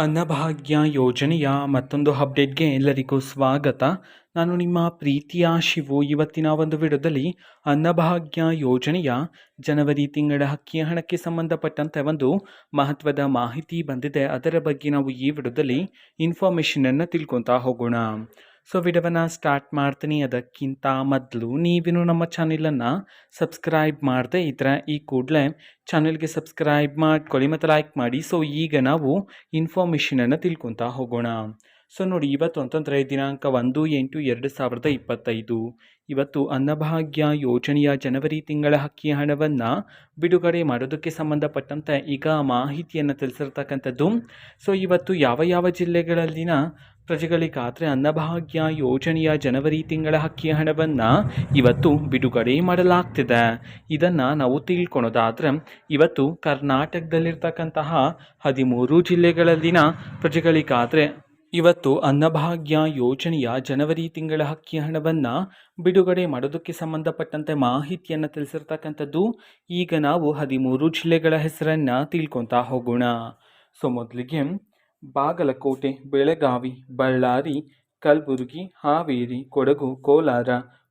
ಅನ್ನಭಾಗ್ಯ ಯೋಜನೆಯ ಮತ್ತೊಂದು ಅಪ್ಡೇಟ್ಗೆ ಎಲ್ಲರಿಗೂ ಸ್ವಾಗತ. ನಾನು ನಿಮ್ಮ ಪ್ರೀತಿಯ ಶಿವು. ಇವತ್ತಿನ ಒಂದು ವಿಡಿಯೋದಲ್ಲಿ ಅನ್ನಭಾಗ್ಯ ಯೋಜನೆಯ ಜನವರಿ ತಿಂಗಳ ಅಕ್ಕಿ ಹಣಕ್ಕೆ ಸಂಬಂಧಪಟ್ಟಂತೆ ಒಂದು ಮಹತ್ವದ ಮಾಹಿತಿ ಬಂದಿದೆ. ಅದರ ಬಗ್ಗೆ ನಾವು ಈ ವಿಡಿಯೋದಲ್ಲಿ ಇನ್ಫಾರ್ಮೇಷನನ್ನು ತಿಳ್ಕೊತಾ ಹೋಗೋಣ. ಸೊ ವಿಡಿಯೋವನ್ನು ಸ್ಟಾರ್ಟ್ ಮಾಡ್ತೀನಿ. ಅದಕ್ಕಿಂತ ಮೊದಲು ನೀವಿನ್ನು ನಮ್ಮ ಚಾನೆಲನ್ನು ಸಬ್ಸ್ಕ್ರೈಬ್ ಮಾಡದೆ ಇದ್ರೆ ಈ ಕೂಡಲೇ ಚಾನೆಲ್ಗೆ ಸಬ್ಸ್ಕ್ರೈಬ್ ಮಾಡ್ಕೊಳ್ಳಿ ಮತ್ತು ಲೈಕ್ ಮಾಡಿ. ಸೊ ಈಗ ನಾವು ಇನ್ಫಾರ್ಮೇಷನನ್ನು ತಿಳ್ಕೊತಾ ಹೋಗೋಣ. ಸೊ ನೋಡಿ, ಇವತ್ತು ಅಂತಂದರೆ ದಿನಾಂಕ 1/8/2025 ಇವತ್ತು ಅನ್ನಭಾಗ್ಯ ಯೋಜನೆಯ ಜನವರಿ ತಿಂಗಳ ಅಕ್ಕಿ ಹಣವನ್ನು ಬಿಡುಗಡೆ ಮಾಡೋದಕ್ಕೆ ಸಂಬಂಧಪಟ್ಟಂತೆ ಈಗ ಮಾಹಿತಿಯನ್ನು ತಿಳಿಸಿರ್ತಕ್ಕಂಥದ್ದು. ಸೊ ಇವತ್ತು ಯಾವ ಯಾವ ಜಿಲ್ಲೆಗಳಲ್ಲಿನ ಪ್ರಜೆಗಳಿಗಾದರೆ ಅನ್ನಭಾಗ್ಯ ಯೋಜನೆಯ ಜನವರಿ ತಿಂಗಳ ಅಕ್ಕಿ ಹಣವನ್ನು ಇವತ್ತು ಬಿಡುಗಡೆ ಮಾಡಲಾಗ್ತಿದೆ. ಇದನ್ನು ನಾವು ತಿಳ್ಕೊಳೋದಾದರೆ ಇವತ್ತು ಕರ್ನಾಟಕದಲ್ಲಿರ್ತಕ್ಕಂತಹ 13 ಜಿಲ್ಲೆಗಳಲ್ಲಿನ ಪ್ರಜೆಗಳಿಗಾದರೆ ಇವತ್ತು ಅನ್ನಭಾಗ್ಯ ಯೋಜನೆಯ ಜನವರಿ ತಿಂಗಳ ಅಕ್ಕಿ ಹಣವನ್ನು ಬಿಡುಗಡೆ ಮಾಡೋದಕ್ಕೆ ಸಂಬಂಧಪಟ್ಟಂತೆ ಮಾಹಿತಿಯನ್ನು ತಿಳಿಸಿರ್ತಕ್ಕಂಥದ್ದು. ಈಗ ನಾವು 13 ಜಿಲ್ಲೆಗಳ ಹೆಸರನ್ನು ತಿಳ್ಕೊತಾ ಹೋಗೋಣ. ಸೊ ಮೊದಲಿಗೆ ಬಾಗಲಕೋಟೆ, ಬೆಳಗಾವಿ, ಬಳ್ಳಾರಿ, ಕಲಬುರಗಿ, ಹಾವೇರಿ, ಕೊಡಗು, ಕೋಲಾರ,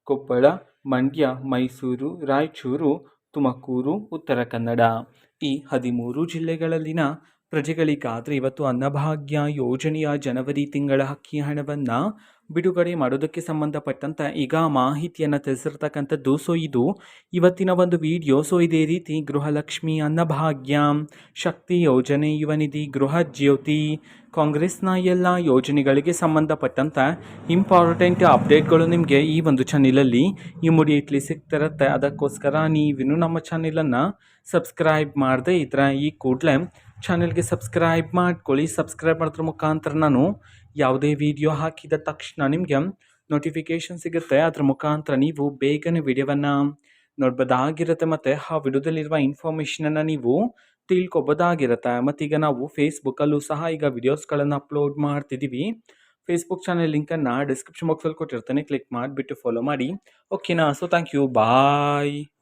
ಕೊಪ್ಪಳ, ಮಂಡ್ಯ, ಮೈಸೂರು, ರಾಯಚೂರು, ತುಮಕೂರು, ಉತ್ತರ ಕನ್ನಡ ಈ 13 ಜಿಲ್ಲೆಗಳಲ್ಲಿನ ಪ್ರಜೆಗಳಿಗಾದರೆ ಇವತ್ತು ಅನ್ನಭಾಗ್ಯ ಯೋಜನೆಯ ಜನವರಿ ತಿಂಗಳ ಅಕ್ಕಿ ಹಣವನ್ನು ಬಿಡುಗಡೆ ಮಾಡೋದಕ್ಕೆ ಸಂಬಂಧಪಟ್ಟಂತೆ ಈಗ ಮಾಹಿತಿಯನ್ನು ತಿಳಿಸಿರ್ತಕ್ಕಂಥದ್ದು. ಸೊ ಇದು ಇವತ್ತಿನ ಒಂದು ವಿಡಿಯೋ. ಸೊ ಇದೇ ರೀತಿ ಗೃಹಲಕ್ಷ್ಮಿ, ಅನ್ನಭಾಗ್ಯ, ಶಕ್ತಿ ಯೋಜನೆ, ಯುವ ನಿಧಿ, ಗೃಹ ಜ್ಯೋತಿ, ಕಾಂಗ್ರೆಸ್ನ ಎಲ್ಲ ಯೋಜನೆಗಳಿಗೆ ಸಂಬಂಧಪಟ್ಟಂತೆ ಇಂಪಾರ್ಟೆಂಟ್ ಅಪ್ಡೇಟ್ಗಳು ನಿಮಗೆ ಈ ಒಂದು ಚಾನೆಲಲ್ಲಿ ಇಮಿಡಿಯೇಟ್ಲಿ ಸಿಗ್ತಿರುತ್ತೆ. ಅದಕ್ಕೋಸ್ಕರ ನೀವಿನ್ನು ನಮ್ಮ ಚಾನೆಲನ್ನು ಸಬ್ಸ್ಕ್ರೈಬ್ ಮಾಡದೆ ಇದ್ರೆ ಈ ಕೂಡಲೇ ಚಾನೆಲ್ಗೆ ಸಬ್ಸ್ಕ್ರೈಬ್ ಮಾಡ್ಕೊಳ್ಳಿ. ಸಬ್ಸ್ಕ್ರೈಬ್ ಮಾಡೋದ್ರ ಮುಖಾಂತರ ನಾನು ಯಾವುದೇ ವಿಡಿಯೋ ಹಾಕಿದ ತಕ್ಷಣ ನಿಮಗೆ ನೋಟಿಫಿಕೇಷನ್ ಸಿಗುತ್ತೆ. ಅದರ ಮುಖಾಂತರ ನೀವು ಬೇಗನೆ ವಿಡಿಯೋವನ್ನು ನೋಡ್ಬೋದಾಗಿರುತ್ತೆ ಮತ್ತು ಆ ವಿಡಿಯೋದಲ್ಲಿರುವ ಇನ್ಫಾರ್ಮೇಷನನ್ನು ನೀವು ತಿಳ್ಕೊಬೋದಾಗಿರುತ್ತೆ. ಮತ್ತೀಗ ನಾವು ಫೇಸ್ಬುಕ್ಕಲ್ಲೂ ಸಹ ಈಗ ವಿಡಿಯೋಸ್ಗಳನ್ನು ಅಪ್ಲೋಡ್ ಮಾಡ್ತಿದ್ದೀವಿ. ಫೇಸ್ಬುಕ್ ಚಾನೆಲ್ ಲಿಂಕನ್ನು ಡಿಸ್ಕ್ರಿಪ್ಷನ್ ಬಾಕ್ಸಲ್ಲಿ ಕೊಟ್ಟಿರ್ತೇನೆ, ಕ್ಲಿಕ್ ಮಾಡಿಬಿಟ್ಟು ಫಾಲೋ ಮಾಡಿ. ಓಕೆನಾ? So thank you, bye.